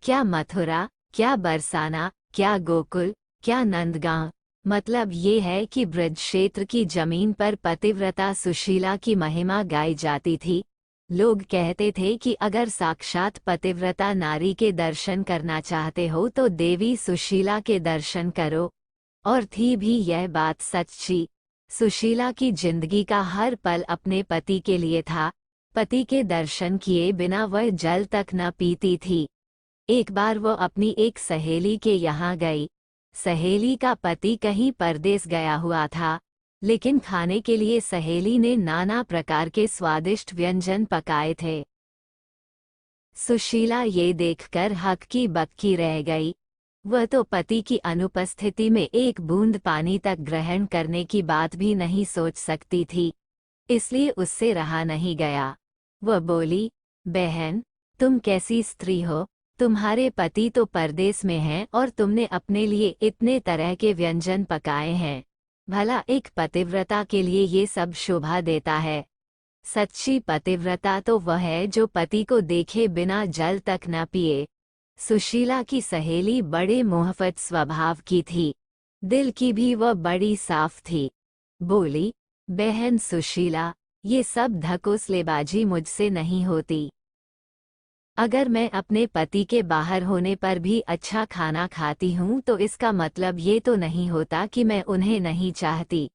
क्या मथुरा, क्या बरसाना, क्या गोकुल, क्या नंदगांव। मतलब ये है कि ब्रज क्षेत्र की जमीन पर पतिव्रता सुशीला की महिमा गाई जाती थी। लोग कहते थे कि अगर साक्षात पतिव्रता नारी के दर्शन करना चाहते हो तो देवी सुशीला के दर्शन करो। और थी भी यह बात सच्ची। सुशीला की जिंदगी का हर पल अपने पति के लिए था। पति के दर्शन किए बिना वह जल तक न पीती थी। एक बार वो अपनी एक सहेली के यहाँ गई। सहेली का पति कहीं परदेस गया हुआ था, लेकिन खाने के लिए सहेली ने नाना प्रकार के स्वादिष्ट व्यंजन पकाए थे। सुशीला ये देखकर हक्की बक्की रह गई। वह तो पति की अनुपस्थिति में एक बूंद पानी तक ग्रहण करने की बात भी नहीं सोच सकती थी, इसलिए उससे रहा नहीं गया। वह बोली, बहन, तुम कैसी स्त्री हो? तुम्हारे पति तो परदेस में हैं और तुमने अपने लिए इतने तरह के व्यंजन पकाए हैं। भला एक पतिव्रता के लिए ये सब शोभा देता है? सच्ची पतिव्रता तो वह है जो पति को देखे बिना जल तक न पिए। सुशीला की सहेली बड़े मोहफत स्वभाव की थी। दिल की भी वह बड़ी साफ थी। बोली, बहन सुशीला, ये सब धकोसलेबाजी मुझसे नहीं होती। अगर मैं अपने पति के बाहर होने पर भी अच्छा खाना खाती हूँ तो इसका मतलब ये तो नहीं होता कि मैं उन्हें नहीं चाहती।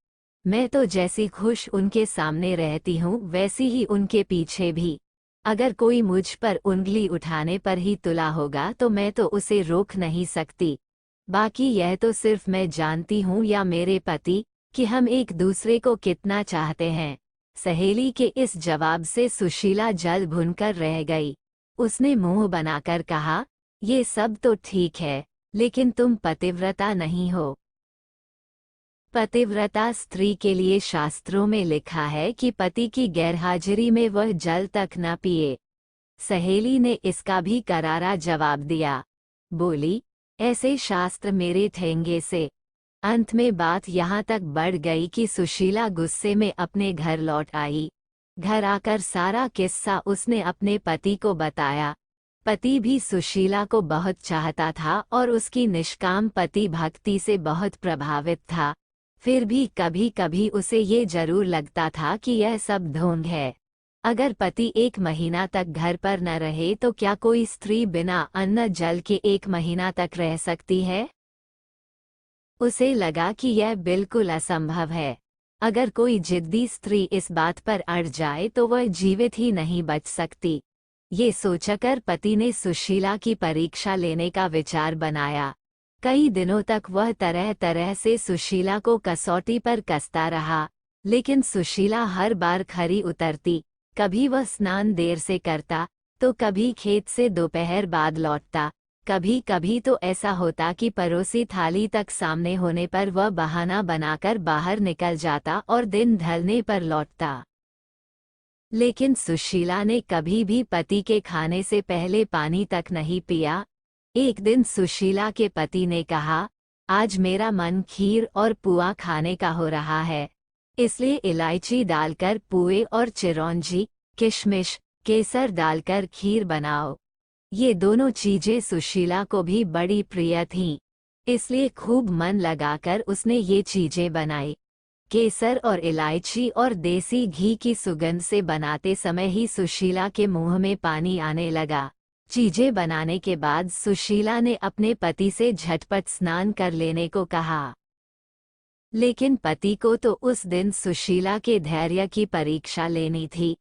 मैं तो जैसी खुश उनके सामने रहती हूँ वैसी ही उनके पीछे भी। अगर कोई मुझ पर उंगली उठाने पर ही तुला होगा तो मैं तो उसे रोक नहीं सकती। बाकी यह तो सिर्फ मैं जानती हूँ या मेरे पति कि हम एक दूसरे को कितना चाहते हैं। सहेली के इस जवाब से सुशीला जल भुनकर रह गई। उसने मुंह बनाकर कहा, ये सब तो ठीक है, लेकिन तुम पतिव्रता नहीं हो। पतिव्रता स्त्री के लिए शास्त्रों में लिखा है कि पति की गैरहाजिरी में वह जल तक न पिए। सहेली ने इसका भी करारा जवाब दिया। बोली, ऐसे शास्त्र मेरे ठेंगे से। अंत में बात यहाँ तक बढ़ गई कि सुशीला गुस्से में अपने घर लौट आई। घर आकर सारा किस्सा उसने अपने पति को बताया। पति भी सुशीला को बहुत चाहता था और उसकी निष्काम पति भक्ति से बहुत प्रभावित था। फिर भी कभी कभी उसे ये जरूर लगता था कि यह सब ढोंग है। अगर पति एक महीना तक घर पर न रहे तो क्या कोई स्त्री बिना अन्न जल के एक महीना तक रह सकती है? उसे लगा कि यह बिल्कुल असंभव है। अगर कोई जिद्दी स्त्री इस बात पर अड़ जाए तो वह जीवित ही नहीं बच सकती। ये सोचकर पति ने सुशीला की परीक्षा लेने का विचार बनाया। कई दिनों तक वह तरह तरह से सुशीला को कसौटी पर कसता रहा, लेकिन सुशीला हर बार खरी उतरती। कभी वह स्नान देर से करता, तो कभी खेत से दोपहर बाद लौटता। कभी कभी तो ऐसा होता कि परोसी थाली तक सामने होने पर वह बहाना बनाकर बाहर निकल जाता और दिन ढलने पर लौटता। लेकिन सुशीला ने कभी भी पति के खाने से पहले पानी तक नहीं पिया। एक दिन सुशीला के पति ने कहा, आज मेरा मन खीर और पुआ खाने का हो रहा है, इसलिए इलायची डालकर पुए और चिरौंजी, किशमिश, केसर डालकर खीर बनाओ। ये दोनों चीजें सुशीला को भी बड़ी प्रिय थीं, इसलिए खूब मन लगाकर उसने ये चीजें बनाई। केसर और इलायची और देसी घी की सुगंध से बनाते समय ही सुशीला के मुंह में पानी आने लगा। चीजें बनाने के बाद सुशीला ने अपने पति से झटपट स्नान कर लेने को कहा। लेकिन पति को तो उस दिन सुशीला के धैर्य की परीक्षा लेनी थी,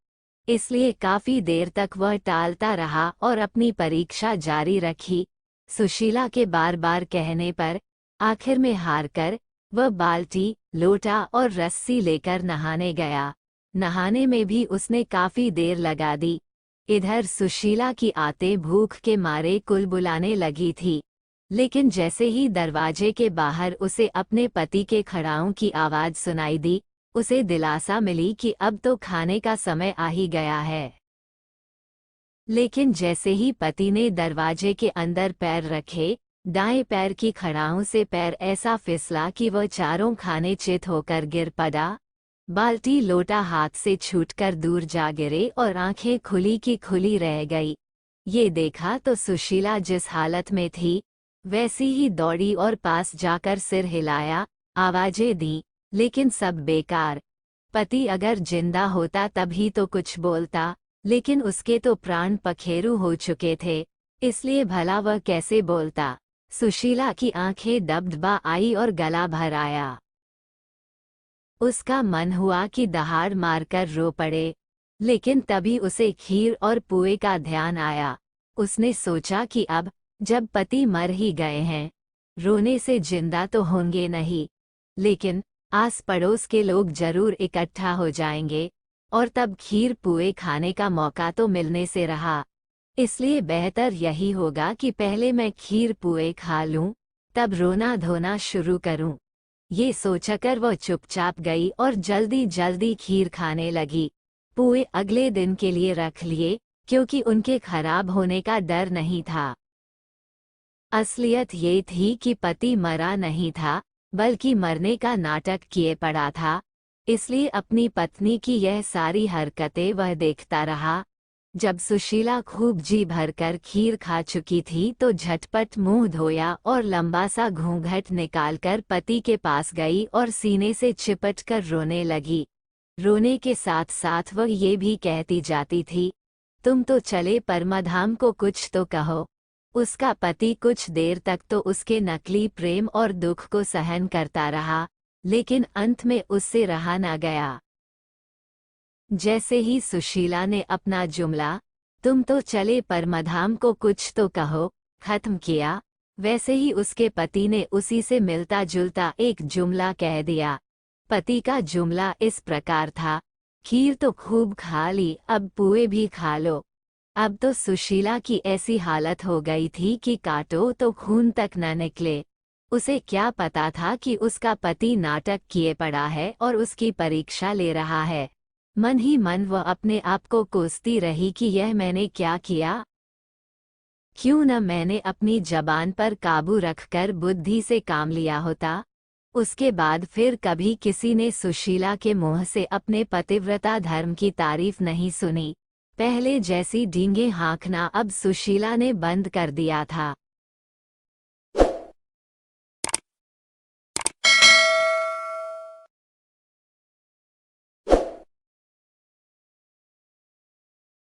इसलिए काफी देर तक वह टालता रहा और अपनी परीक्षा जारी रखी। सुशीला के बार बार कहने पर आखिर में हारकर वह बाल्टी, लोटा और रस्सी लेकर नहाने गया। नहाने में भी उसने काफी देर लगा दी। इधर सुशीला की आते भूख के मारे कुलबुलाने लगी थी, लेकिन जैसे ही दरवाजे के बाहर उसे अपने पति के खड़ाओं की आवाज सुनाई दी, उसे दिलासा मिली कि अब तो खाने का समय आ ही गया है। लेकिन जैसे ही पति ने दरवाजे के अंदर पैर रखे, दाएं पैर की खड़ाओं से पैर ऐसा फिसला कि वह चारों खाने चित होकर गिर पड़ा। बाल्टी लोटा हाथ से छूटकर दूर जा गिरे और आंखें खुली की खुली रह गई। ये देखा तो सुशीला जिस हालत में थी वैसी ही दौड़ी और पास जाकर सिर हिलाया, आवाजें दी, लेकिन सब बेकार। पति अगर जिंदा होता तभी तो कुछ बोलता, लेकिन उसके तो प्राण पखेरु हो चुके थे, इसलिए भला वह कैसे बोलता। सुशीला की आंखें दबदबा आई और गला भर आया। उसका मन हुआ कि दहाड़ मारकर रो पड़े, लेकिन तभी उसे खीर और पुए का ध्यान आया। उसने सोचा कि अब जब पति मर ही गए हैं, रोने से जिंदा तो होंगे नहीं, लेकिन आस पड़ोस के लोग जरूर इकट्ठा हो जाएंगे और तब खीर पुए खाने का मौका तो मिलने से रहा। इसलिए बेहतर यही होगा कि पहले मैं खीर पुए खा लूं, तब रोना धोना शुरू करूं। ये सोचकर वह चुपचाप गई और जल्दी जल्दी खीर खाने लगी। पुए अगले दिन के लिए रख लिए, क्योंकि उनके खराब होने का डर नहीं था। असलियत ये थी कि पति मरा नहीं था, बल्कि मरने का नाटक किए पड़ा था। इसलिए अपनी पत्नी की यह सारी हरकतें वह देखता रहा। जब सुशीला खूब जी भरकर खीर खा चुकी थी तो झटपट मुंह धोया और लंबा सा घूंघट निकालकर पति के पास गई और सीने से चिपटकर रोने लगी। रोने के साथ साथ वह ये भी कहती जाती थी, तुम तो चले परमाधाम को कुछ तो कहो। उसका पति कुछ देर तक तो उसके नकली प्रेम और दुख को सहन करता रहा, लेकिन अंत में उससे रहा न गया। जैसे ही सुशीला ने अपना जुमला, तुम तो चले परमाधाम को कुछ तो कहो, खत्म किया, वैसे ही उसके पति ने उसी से मिलता जुलता एक जुमला कह दिया। पति का जुमला इस प्रकार था, खीर तो खूब खा ली, अब पुए भी खा लो। अब तो सुशीला की ऐसी हालत हो गई थी कि काटो तो खून तक न निकले। उसे क्या पता था कि उसका पति नाटक किए पड़ा है और उसकी परीक्षा ले रहा है। मन ही मन वह अपने आप को कोसती रही कि यह मैंने क्या किया। क्यों न मैंने अपनी जबान पर काबू रखकर बुद्धि से काम लिया होता। उसके बाद फिर कभी किसी ने सुशीला के मुंह से अपने पतिव्रता धर्म की तारीफ नहीं सुनी। पहले जैसी डींगे हाँकना अब सुशीला ने बंद कर दिया था।